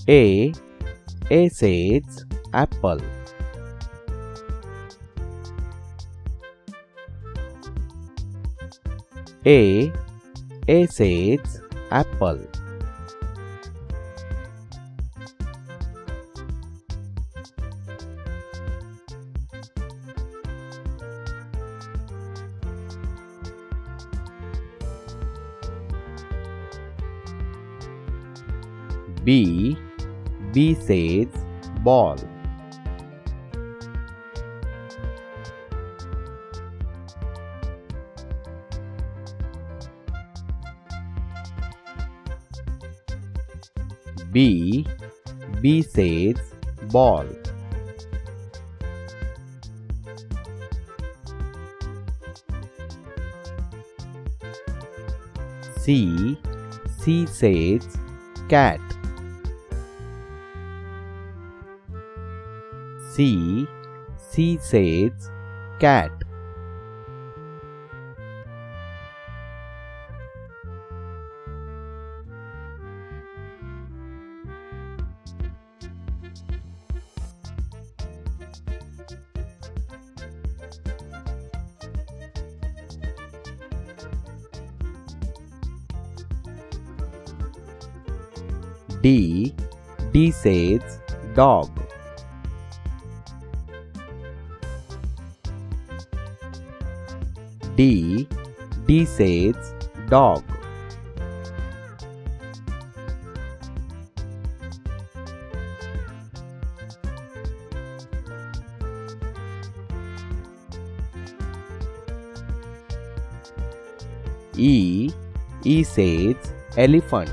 A. A says apple. A. A says apple. B. B says ball. B. B says ball. C. C says cat. C. C says cat. D. D says dog. D. D says dog. E. E says elephant.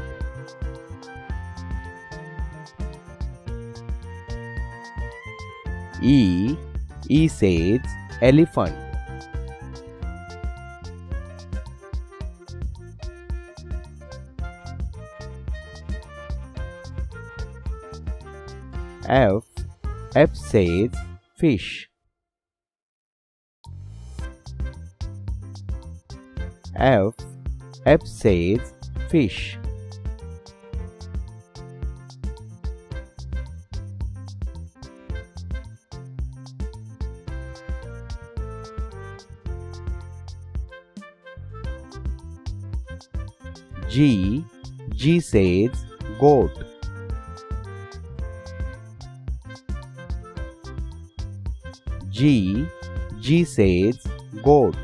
E. E says elephant. F. F says fish. F. F says fish. G. G says goat. G. G says goat.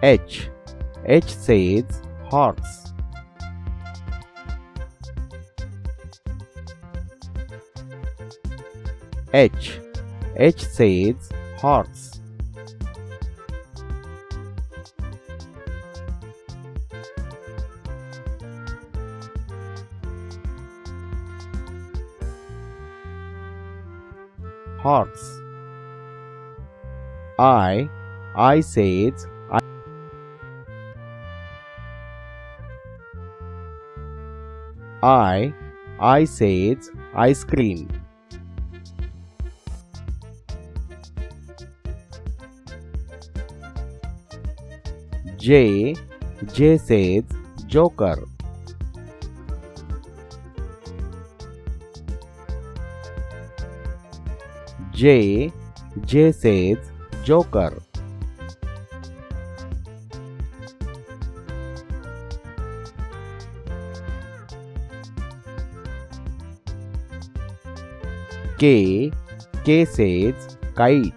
H. H says horse. H. H says horse. Horse. I says I says ice cream. J. J says joker. J. J says joker. K. K says kite.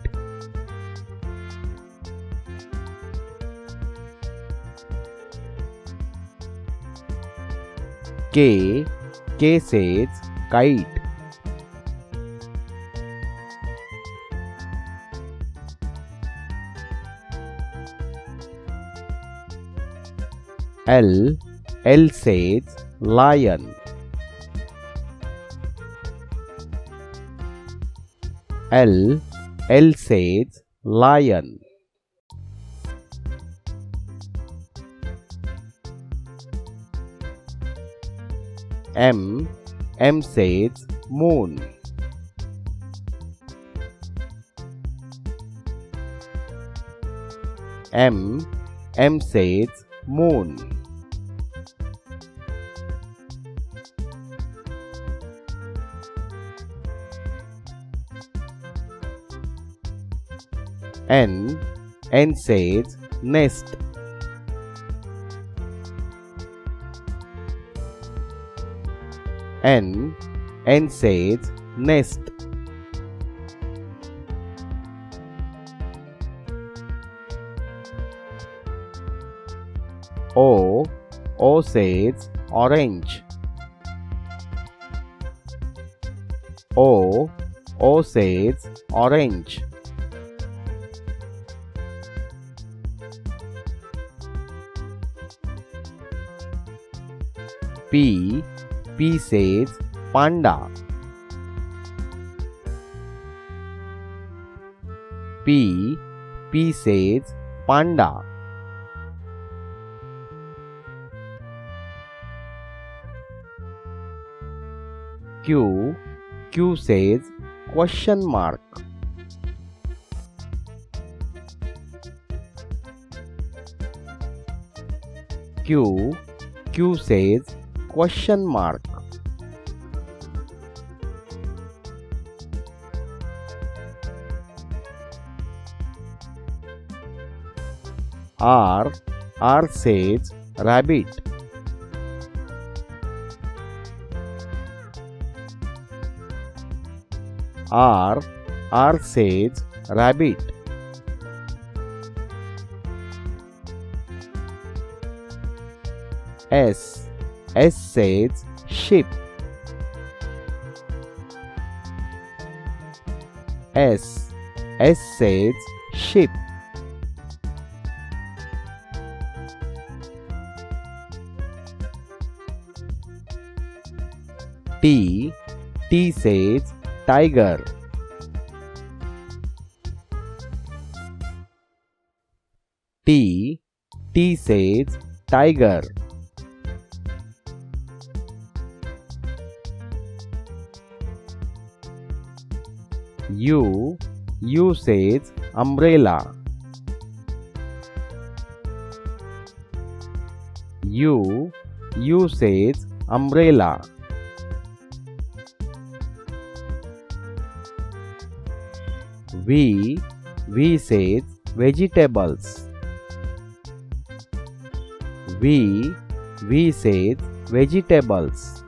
K. K says kite. L. L says lion. L. L says lion. M. M says moon. M says moon. N says nest. N says nest. O says orange. O says orange. P says panda. P says panda. Q says question mark. Q says question mark. R says rabbit. R says rabbit. S says sheep. S says sheep. T says tiger. T says tiger. U says umbrella. U says umbrella. V says vegetables. V says vegetables.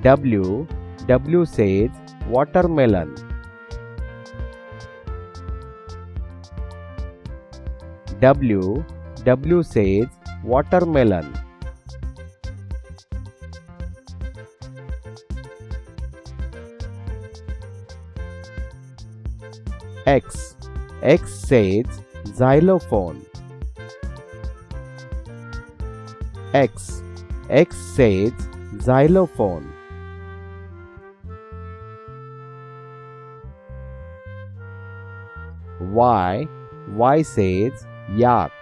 W says watermelon. W says watermelon. X says xylophone. X says xylophone. Y says yak.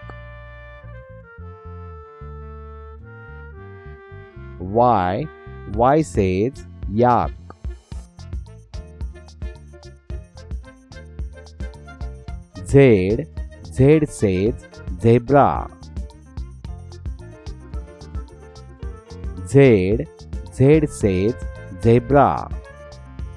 Y says yak. Z says zebra. Z says zebra.